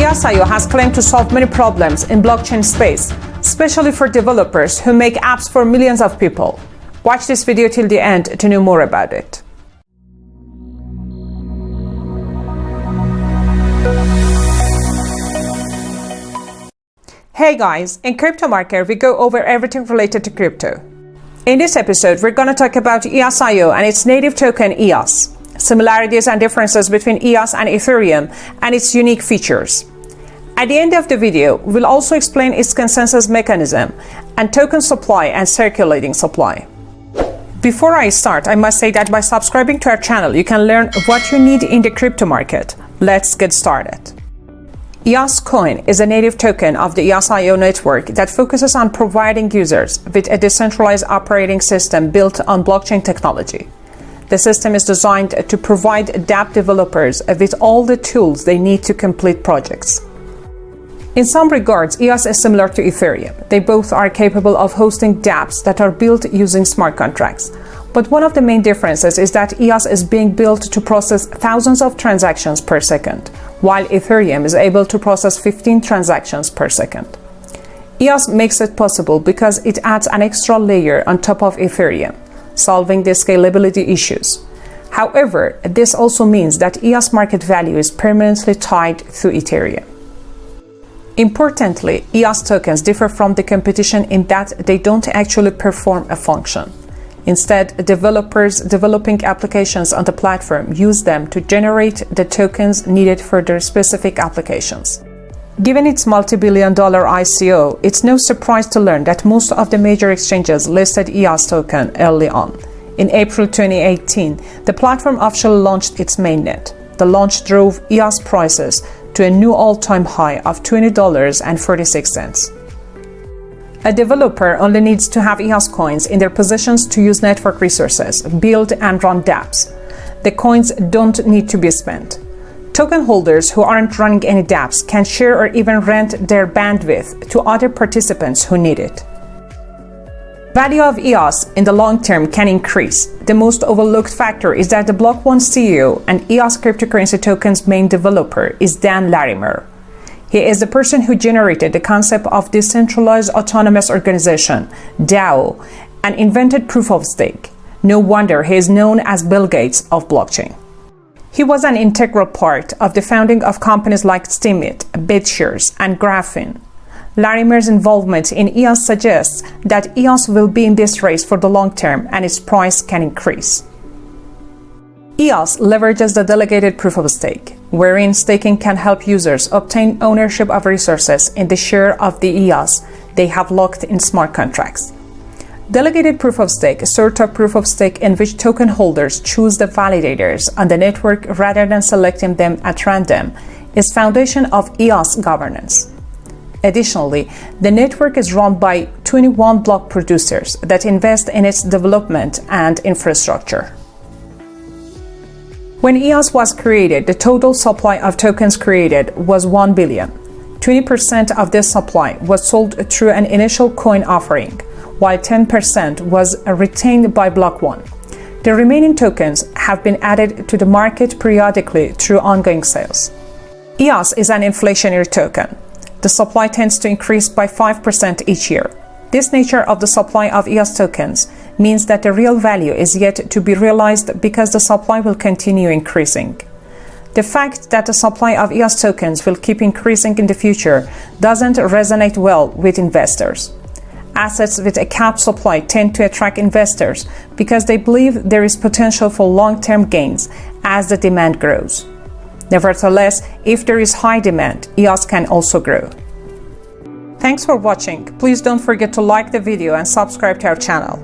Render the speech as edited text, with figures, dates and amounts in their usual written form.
EOSIO has claimed to solve many problems in blockchain space, especially for developers who make apps for millions of people. Watch this video till the end to know more about it. Hey guys, in Crypto Market we go over everything related to crypto. In this episode we're going to talk about EOSIO and its native token EOS, similarities and differences between EOS and Ethereum and its unique features. At the end of the video we'll also explain its consensus mechanism and token supply and circulating supply. Before I start, I must say that by subscribing to our channel you can learn what you need in the crypto market. Let's get started. EOS Coin is a native token of the EOSIO network that focuses on providing users with a decentralized operating system built on blockchain technology. The system is designed to provide dApp developers with all the tools they need to complete projects. In some regards, EOS is similar to Ethereum. They both are capable of hosting dApps that are built using smart contracts. But one of the main differences is that EOS is being built to process thousands of transactions per second, while Ethereum is able to process 15 transactions per second. EOS makes it possible because it adds an extra layer on top of Ethereum, solving the scalability issues. However, this also means that EOS market value is permanently tied to Ethereum. Importantly, EOS tokens differ from the competition in that they don't actually perform a function. Instead, developers developing applications on the platform use them to generate the tokens needed for their specific applications. Given its multi-billion-dollar ICO, it's no surprise to learn that most of the major exchanges listed EOS token early on. In April 2018, the platform officially launched its mainnet. The launch drove EOS prices to a new all-time high of $20.46. A developer only needs to have EOS coins in their possessions to use network resources, build and run dApps. The coins don't need to be spent. Token holders who aren't running any dApps can share or even rent their bandwidth to other participants who need it. Value of EOS in the long term can increase. The most overlooked factor is that the Block 1 CEO and EOS cryptocurrency token's main developer is Dan Larimer. He is the person who generated the concept of decentralized autonomous organization, DAO, and invented proof of stake. No wonder he is known as Bill Gates of blockchain. He was an integral part of the founding of companies like Steemit, BitShares, and Graphene. Larimer's involvement in EOS suggests that EOS will be in this race for the long term and its price can increase. EOS leverages the delegated proof of stake, wherein staking can help users obtain ownership of resources in the share of the EOS they have locked in smart contracts. Delegated proof of stake, a sort of proof of stake in which token holders choose the validators on the network rather than selecting them at random, is foundation of EOS governance. Additionally, the network is run by 21 block producers that invest in its development and infrastructure. When EOS was created, the total supply of tokens created was 1 billion. 20% of this supply was sold through an initial coin offering, while 10% was retained by Block 1. The remaining tokens have been added to the market periodically through ongoing sales. EOS is an inflationary token. The supply tends to increase by 5% each year. This nature of the supply of EOS tokens means that the real value is yet to be realized because the supply will continue increasing. The fact that the supply of EOS tokens will keep increasing in the future doesn't resonate well with investors. Assets with a capped supply tend to attract investors because they believe there is potential for long-term gains as the demand grows. Nevertheless, if there is high demand, EOS can also grow. Thanks for watching. Please don't forget to like the video and subscribe to our channel.